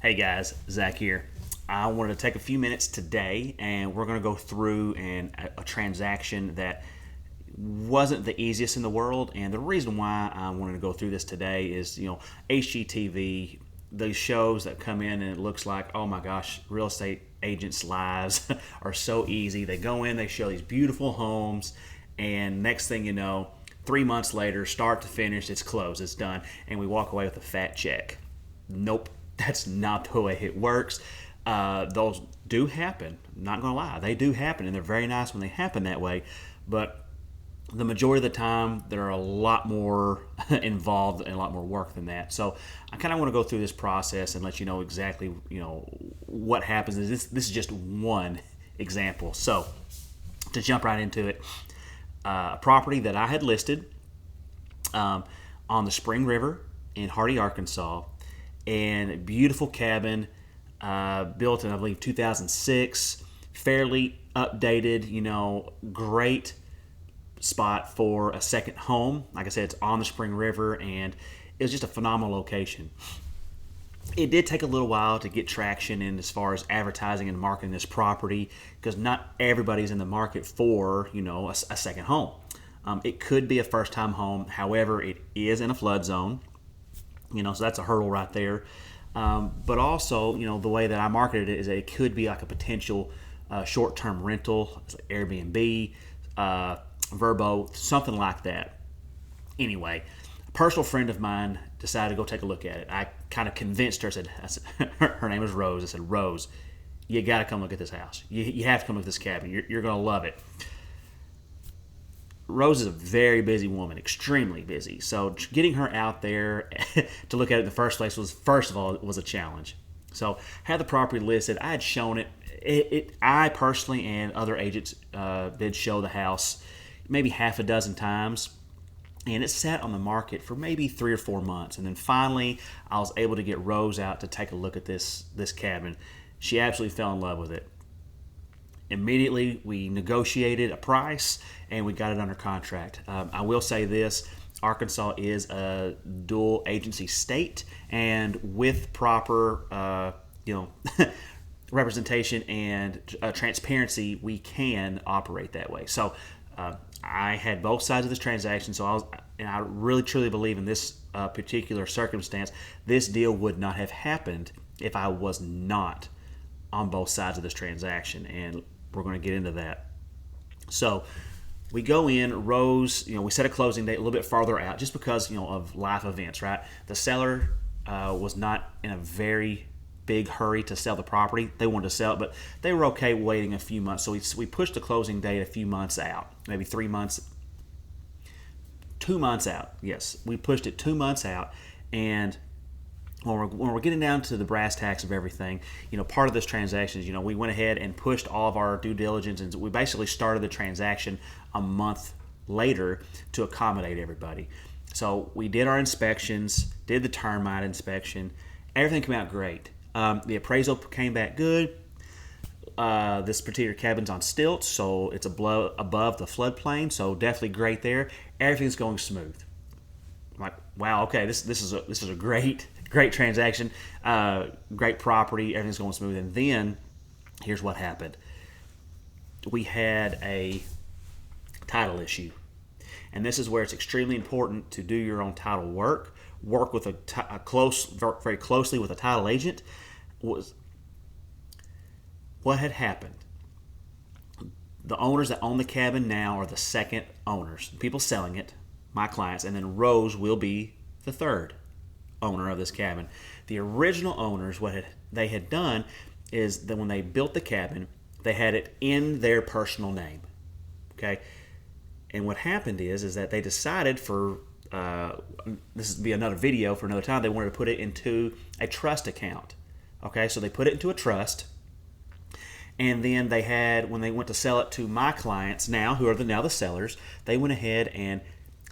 Hey guys, Zach here. I wanted to take a few minutes today and we're going to go through a transaction that wasn't the easiest in the world. And the reason why I wanted to go through this today is, HGTV, those shows that come in and it looks like, oh my gosh, real estate agents' lives are so easy. They go in, they show these beautiful homes, and next thing you know, 3 months later, start to finish, it's closed, it's done, and we walk away with a fat check. Nope, that's not the way it works. Those do happen. I'm not going to lie, they do happen, and they're very nice when they happen that way. But the majority of the time, they're a lot more involved and a lot more work than that. So I kind of want to go through this process and let you know exactly, what happens. This is just one example. So to jump right into it, a property that I had listed on the Spring River in Hardy, Arkansas, and a beautiful cabin built in, I believe, 2006, fairly updated, great spot for a second home. Like I said, it's on the Spring River, and it was just a phenomenal location. It did take a little while to get traction in as far as advertising and marketing this property, because not everybody's in the market for a second home. It could be a first-time home. However, it is in a flood zone, so that's a hurdle right there. But also, the way that I marketed it is that it could be like a potential short-term rental, like Airbnb, Verbo, something like that. Anyway, a personal friend of mine decided to go take a look at it. I kind of convinced her. I said her name is Rose. I said, Rose, you got to come look at this house. You have to come look at this cabin. You're going to love it. Rose is a very busy woman, extremely busy. So getting her out there to look at it in the first place first of all, it was a challenge. So had the property listed. I had shown it. I personally and other agents did show the house maybe half a dozen times, and it sat on the market for maybe 3 or 4 months. And then finally, I was able to get Rose out to take a look at this cabin. She absolutely fell in love with it. Immediately, we negotiated a price, and we got it under contract. I will say this: Arkansas is a dual agency state, and with proper, representation and transparency, we can operate that way. So I had both sides of this transaction, and I really truly believe in this particular circumstance, this deal would not have happened if I was not on both sides of this transaction, and we're going to get into that. So we go in, Rose, we set a closing date a little bit farther out just because, of life events, right? The seller was not in a very big hurry to sell the property. They wanted to sell it, but they were okay waiting a few months. So we pushed the closing date a few months out, maybe 3 months, 2 months out. Yes, we pushed it 2 months out. And when we're getting down to the brass tacks of everything, part of this transaction is, we went ahead and pushed all of our due diligence, and we basically started the transaction a month later to accommodate everybody. So we did our inspections, did the termite inspection. Everything came out great. The appraisal came back good. This particular cabin's on stilts, so it's above the floodplain, so definitely great there. Everything's going smooth. I'm like, wow, okay, this is a great transaction, great property. Everything's going smooth. And then here's what happened: we had a title issue, and this is where it's extremely important to do your own title work. Work with very closely with a title agent. What had happened? The owners that own the cabin now are the second owners, people selling it, my clients, and then Rose will be the third owner of this cabin. The original owners, what they had done is that when they built the cabin, they had it in their personal name. Okay, and what happened is that they decided for this would be another video for another time. They wanted to put it into a trust account. Okay, so they put it into a trust, and then when they went to sell it to my clients now, who are now the sellers, they went ahead and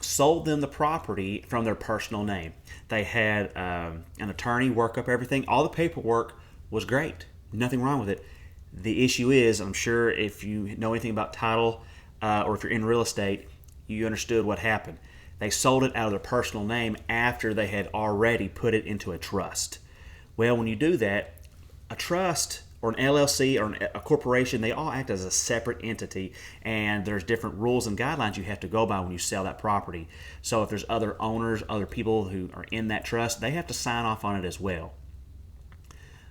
sold them the property from their personal name. They had an attorney work up everything. All the paperwork was great. Nothing wrong with it. The issue is, I'm sure if you know anything about title or if you're in real estate, you understood what happened. They sold it out of their personal name after they had already put it into a trust. Well, when you do that, a trust or an LLC or a corporation, they all act as a separate entity, and there's different rules and guidelines you have to go by when you sell that property. So if there's other owners, other people who are in that trust, they have to sign off on it as well.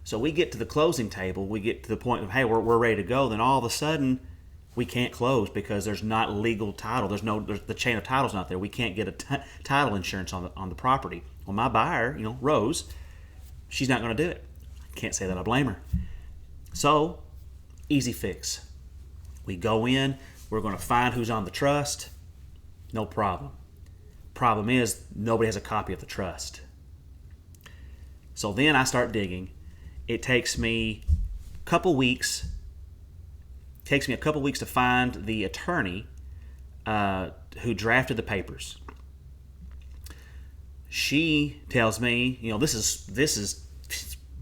So we get to the closing table, we get to the point of, hey, we're ready to go, then all of a sudden we can't close because there's not legal title. There's the chain of title's not there. We can't get a title insurance on the property. Well, my buyer, Rose, she's not going to do it. Can't say that I blame her. So, easy fix. We go in, we're going to find who's on the trust. No problem. Problem is, nobody has a copy of the trust. So then I start digging. It takes me a couple weeks. To find the attorney who drafted the papers. She tells me, this is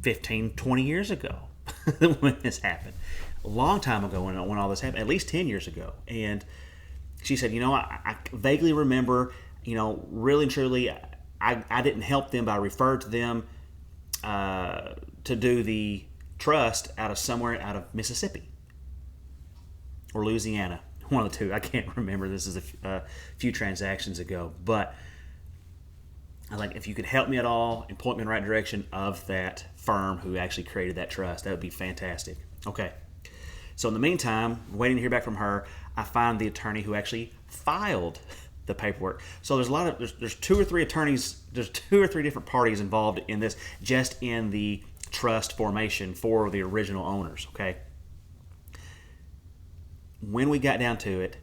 15, 20 years ago when this happened. A long time ago when all this happened, at least 10 years ago. And she said, I vaguely remember, really and truly, I didn't help them, but I referred to them to do the trust out of Mississippi or Louisiana. One of the two. I can't remember. This is a few transactions ago. But I was like, if you could help me at all and point me in the right direction of that firm who actually created that trust, that would be fantastic. Okay. So in the meantime, waiting to hear back from her, I find the attorney who actually filed the paperwork. So there's two or three attorneys, there's two or three different parties involved in this, just in the trust formation for the original owners. Okay. When we got down to it,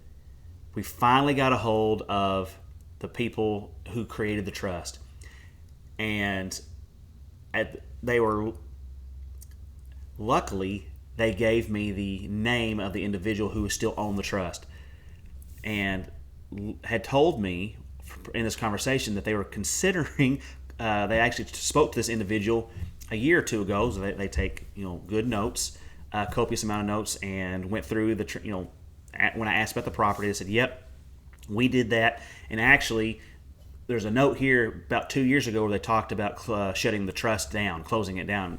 we finally got a hold of the people who created the trust, and luckily they gave me the name of the individual who still owned the trust, and had told me in this conversation that they were considering. They actually spoke to this individual a year or two ago, so they take good notes. Copious amount of notes, and went through when I asked about the property, they said, yep, we did that. And actually, there's a note here about 2 years ago where they talked about shutting the trust down, closing it down,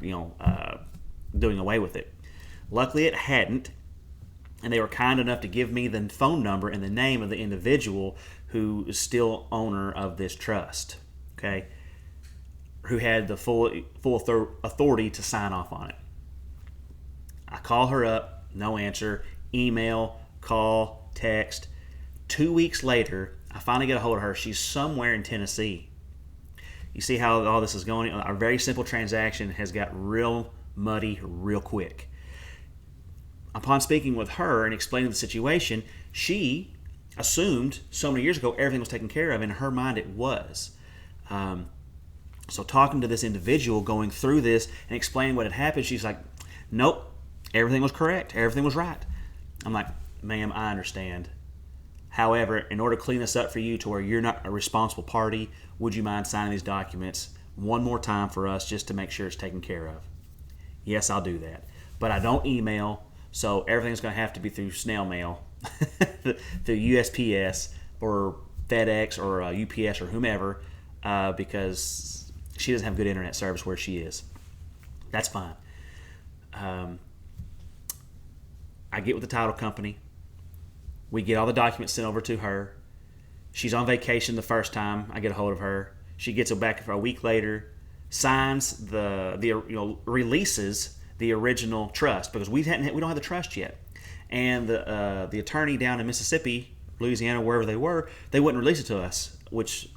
doing away with it. Luckily, it hadn't, and they were kind enough to give me the phone number and the name of the individual who is still owner of this trust, okay, who had the full authority to sign off on it. I call her up, no answer, email, call, text. 2 weeks later, I finally get a hold of her. She's somewhere in Tennessee. You see how all this is going? A very simple transaction has got real muddy real quick. Upon speaking with her and explaining the situation, she assumed so many years ago everything was taken care of. In her mind, it was. So talking to this individual, going through this and explaining what had happened, she's like, nope. Everything was correct. Everything was right. I'm like, ma'am, I understand. However, in order to clean this up for you to where you're not a responsible party, would you mind signing these documents one more time for us just to make sure it's taken care of? Yes, I'll do that. But I don't email, so everything's going to have to be through snail mail, through USPS or FedEx or UPS or whomever, because she doesn't have good internet service where she is. That's fine. I get with the title company. We get all the documents sent over to her. She's on vacation the first time I get a hold of her. She gets it back for a week later, signs releases the original trust because we don't have the trust yet. And the attorney down in Mississippi, Louisiana, wherever they were, they wouldn't release it to us. Which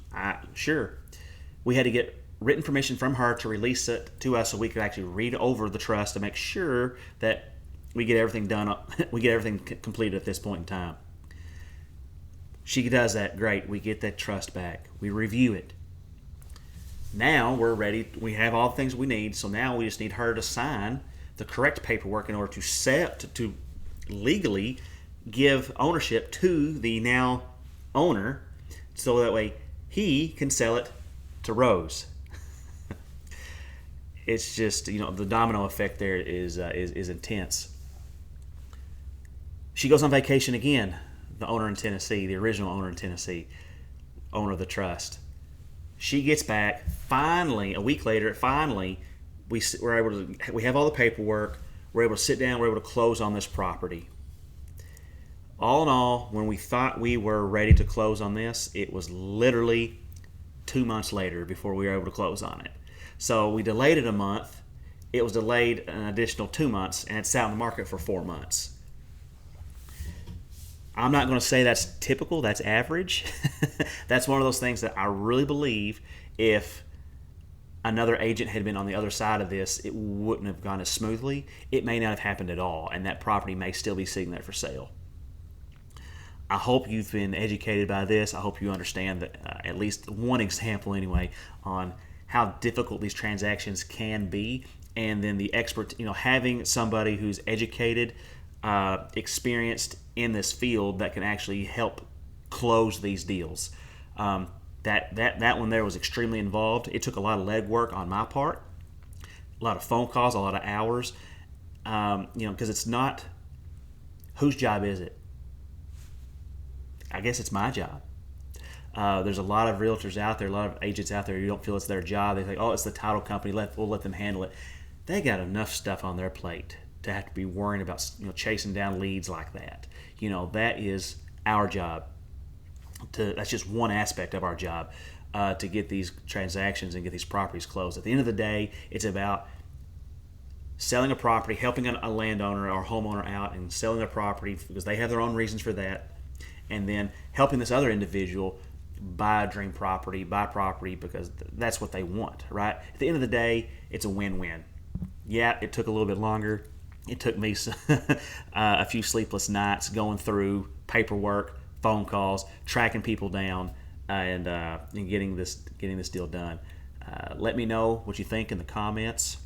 we had to get written permission from her to release it to us so we could actually read over the trust to make sure that we get everything done. We get everything completed at this point in time. She does that. Great. We get that trust back. We review it. Now we're ready. We have all the things we need. So now we just need her to sign the correct paperwork in order to legally give ownership to the now owner, so that way he can sell it to Rose. It's just the domino effect there is intense. She goes on vacation again. The owner in Tennessee, the original owner in Tennessee, owner of the trust. She gets back finally, a week later, finally we have all the paperwork. We're able to sit down. We're able to close on this property. All in all, when we thought we were ready to close on this, it was literally 2 months later before we were able to close on it. So we delayed it a month. It was delayed an additional 2 months, and it's out in the market for 4 months. I'm not going to say that's typical, that's average. That's one of those things that I really believe if another agent had been on the other side of this, it wouldn't have gone as smoothly. It may not have happened at all, and that property may still be sitting there for sale. I hope you've been educated by this. I hope you understand that at least one example anyway on how difficult these transactions can be, and then the expert, having somebody who's educated, experienced in this field that can actually help close these deals. That one there was extremely involved. It took a lot of legwork on my part, a lot of phone calls, a lot of hours, because it's not, whose job is it? I guess it's my job. There's a lot of realtors out there, a lot of agents out there who don't feel it's their job. They think, oh, it's the title company. We'll let them handle it. They got enough stuff on their plate to have to be worrying about chasing down leads like that. That is our job. That's just one aspect of our job, to get these transactions and get these properties closed. At the end of the day, it's about selling a property, helping a landowner or homeowner out and selling their property because they have their own reasons for that, and then helping this other individual buy a dream property, buy property because that's what they want, right? At the end of the day, it's a win-win. Yeah, it took a little bit longer. It took me a few sleepless nights going through paperwork, phone calls, tracking people down, and getting this deal done. Let me know what you think in the comments.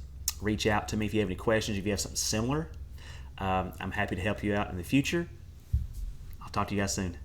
Reach out to me if you have any questions, if you have something similar. I'm happy to help you out in the future. I'll talk to you guys soon.